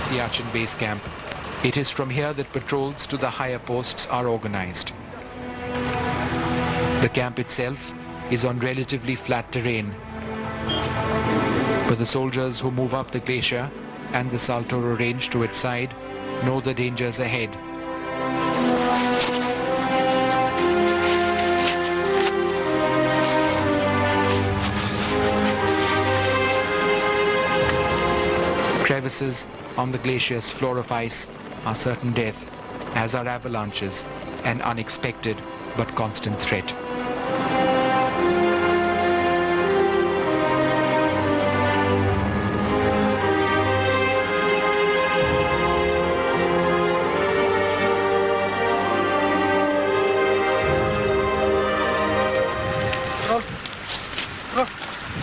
Siachen base camp. It is from here that patrols to the higher posts are organized. The camp itself is on relatively flat terrain, but the soldiers who move up the glacier and the Saltoro range to its side know the dangers ahead. Crevices on the glacier's floor of ice are certain death, as are avalanches, an unexpected but constant threat.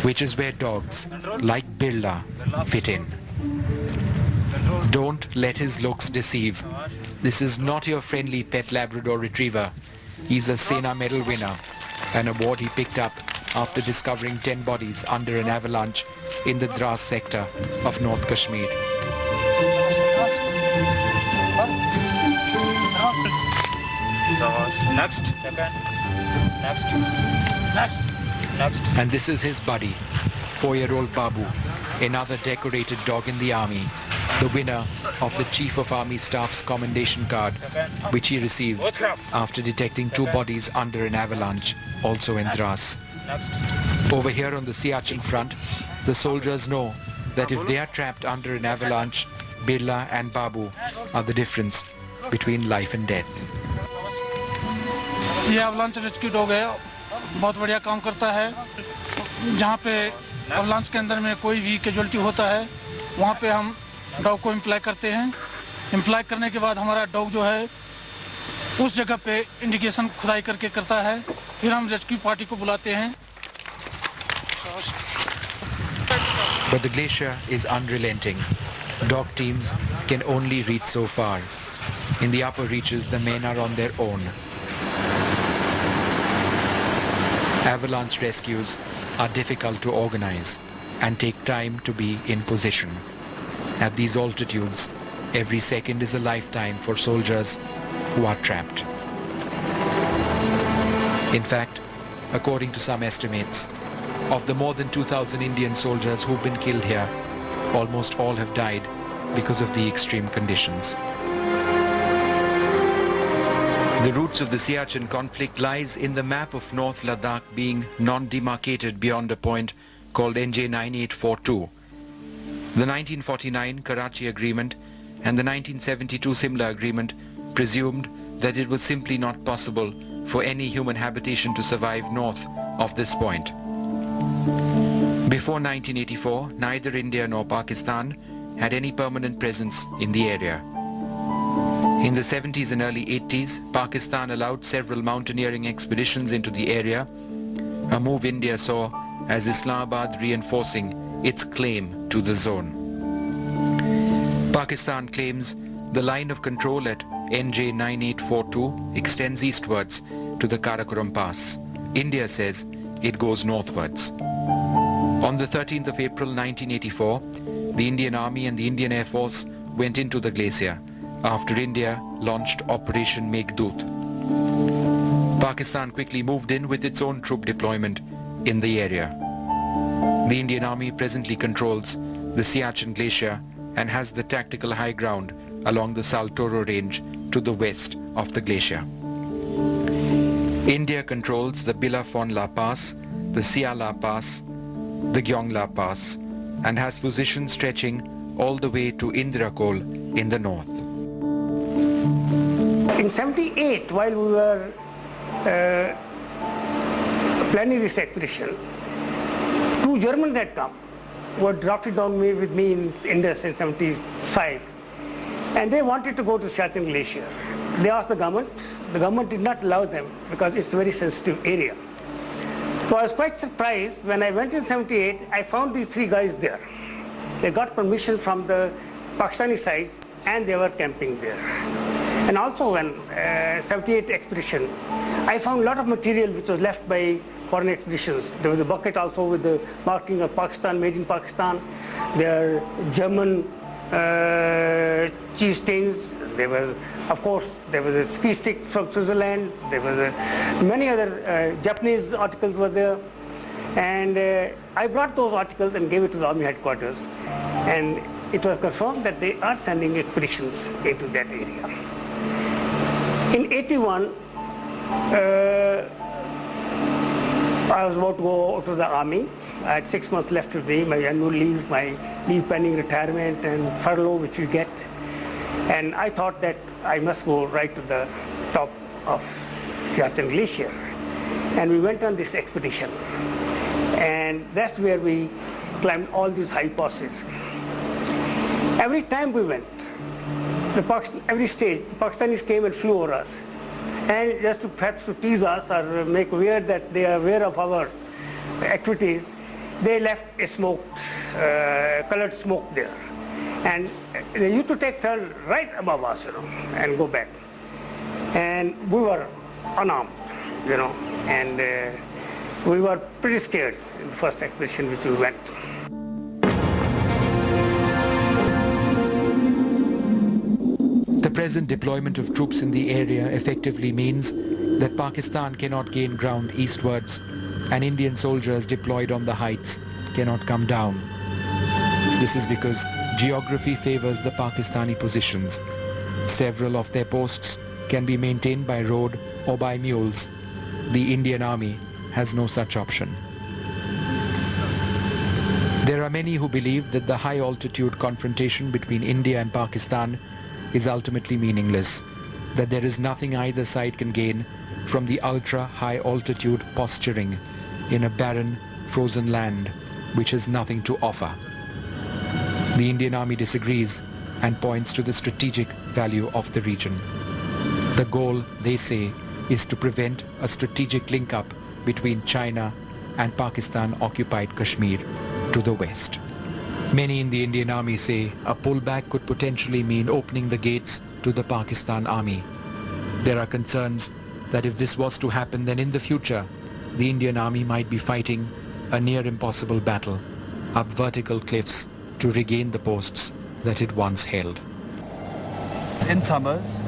Which is where dogs, like Birla, fit in. Don't let his looks deceive. This is not your friendly pet Labrador retriever. He's a Sena medal winner, an award he picked up after discovering 10 bodies under an avalanche in the Dras sector of North Kashmir. Next. And this is his buddy, 4-year-old Babu, another decorated dog in the army, the winner of the Chief of Army Staff's commendation card, which he received after detecting 2 bodies under an avalanche, also in Dras. Over here on the Siachen front, the soldiers know that if they are trapped under an avalanche, Birla and Babu are the difference between life and death. ये avalanche rescue dog है, बहुत बढ़िया काम करता है. जहाँ पे avalanche के अंदर में कोई भी casualty होता है, वहाँ पे हम डॉग को इम्प्लाई करते हैं. इम्प्लाई करने के बाद हमारा डॉग जो है उस जगह पे इंडिकेशन खुदाई करके करता है. फिर हम रेस्क्यू पार्टी को बुलाते हैं. But the glacier is unrelenting. Dog teams can only reach so far. In the upper reaches, the men are on their own. Avalanche rescues are difficult to organize and take time to be in position. At these altitudes, every second is a lifetime for soldiers who are trapped. In fact, according to some estimates, of the more than 2,000 Indian soldiers who've been killed here, almost all have died because of the extreme conditions. The roots of the Siachen conflict lies in the map of North Ladakh being non-demarcated beyond a point called NJ 9842. The 1949 Karachi Agreement and the 1972 Simla Agreement presumed that it was simply not possible for any human habitation to survive north of this point. Before 1984, neither India nor Pakistan had any permanent presence in the area. In the 70s and early 80s, Pakistan allowed several mountaineering expeditions into the area, a move India saw as Islamabad reinforcing its claim to the zone. Pakistan claims the line of control at NJ 9842 extends eastwards to the Karakoram Pass. India says it goes northwards. On the 13th of April 1984, the Indian Army and the Indian Air Force went into the glacier after India launched Operation Meghdoot. Pakistan quickly moved in with its own troop deployment in the area. The Indian Army presently controls the Siachen Glacier and has the tactical high ground along the Saltoro range to the west of the glacier. India controls the Bilafon-La Pass, the Sia-La Pass, the Gyeongla Pass, and has positions stretching all the way to Indrakol in the north. In 78, while we were planning this expedition, 2 Germans had come, were drafted down with me in Indus in 75, and they wanted to go to Siachen Glacier. They asked the government did not allow them because it's a very sensitive area. So I was quite surprised when I went in 78, I found these 3 guys there. They got permission from the Pakistani side and they were camping there. And also when 78 expedition, I found a lot of material which was left by foreign expeditions. There was a bucket also with the marking of Pakistan, made in Pakistan. There are German cheese stains. There was, of course, there was a ski stick from Switzerland. There was many other Japanese articles were there. And I brought those articles and gave it to the army headquarters. And it was confirmed that they are sending expeditions into that area. In 81, I was about to go to the army. I had 6 months left of my annual leave, my leave pending retirement and furlough which we get. And I thought that I must go right to the top of Siachen Glacier. And we went on this expedition. And that's where we climbed all these high passes. Every time we went, every stage, the Pakistanis came and flew over us. And just to perhaps to tease us or make aware that they are aware of our activities, they left a smoked, colored smoke there. And they used to take turn right above us, and go back. And we were unarmed, and we were pretty scared in the first expedition which we went. The present deployment of troops in the area effectively means that Pakistan cannot gain ground eastwards and Indian soldiers deployed on the heights cannot come down. This is because geography favors the Pakistani positions. Several of their posts can be maintained by road or by mules. The Indian Army has no such option. There are many who believe that the high altitude confrontation between India and Pakistan is ultimately meaningless, that there is nothing either side can gain from the ultra high altitude posturing in a barren, frozen land which has nothing to offer. The Indian Army disagrees and points to the strategic value of the region. The goal, they say, is to prevent a strategic link-up between China and Pakistan-occupied Kashmir to the west. Many in the Indian Army say a pullback could potentially mean opening the gates to the Pakistan Army. There are concerns that if this was to happen, then in the future, the Indian Army might be fighting a near impossible battle up vertical cliffs to regain the posts that it once held. In summers,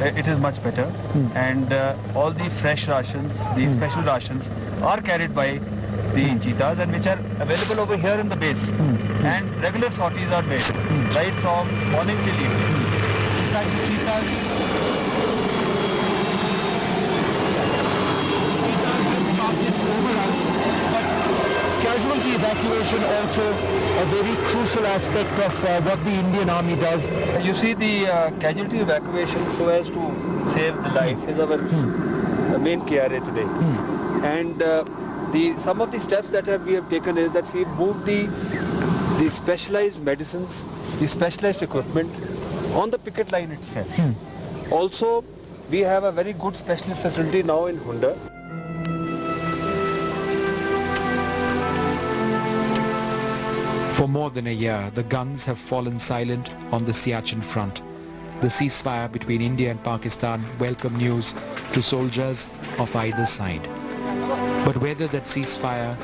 it is much better, and all the fresh rations, the special rations, are carried by the cheetahs and which are available over here in the base. And regular sorties are made, right from morning till evening. In fact, the cheetahs casualty evacuation also a very crucial aspect of what the Indian Army does. You see, the casualty evacuation so as to save the life is our main KRA today. And some of the steps that we have taken is that we moved the specialized medicines, the specialized equipment on the picket line itself. Also, we have a very good specialist facility now in Hunda. For more than a year, the guns have fallen silent on the Siachen front. The ceasefire between India and Pakistan welcome news to soldiers of either side. But whether that ceasefire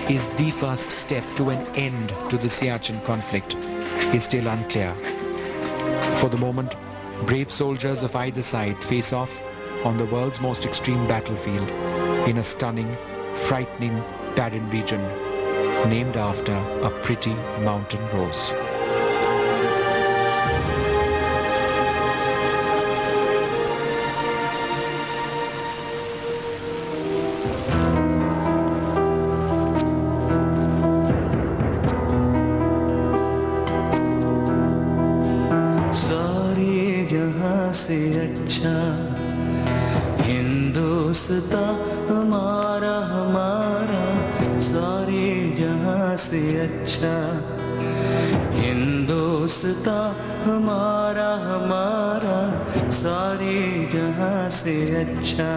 is the first step to an end to the Siachen conflict is still unclear. For the moment, brave soldiers of either side face off on the world's most extreme battlefield in a stunning, frightening, barren region named after a pretty mountain rose. सारे जहां से अच्छा हिंदुस्तां हमारा हमारा, सारे जहां से अच्छा हिंदुस्तां हमारा हमारा, सारे जहां से अच्छा।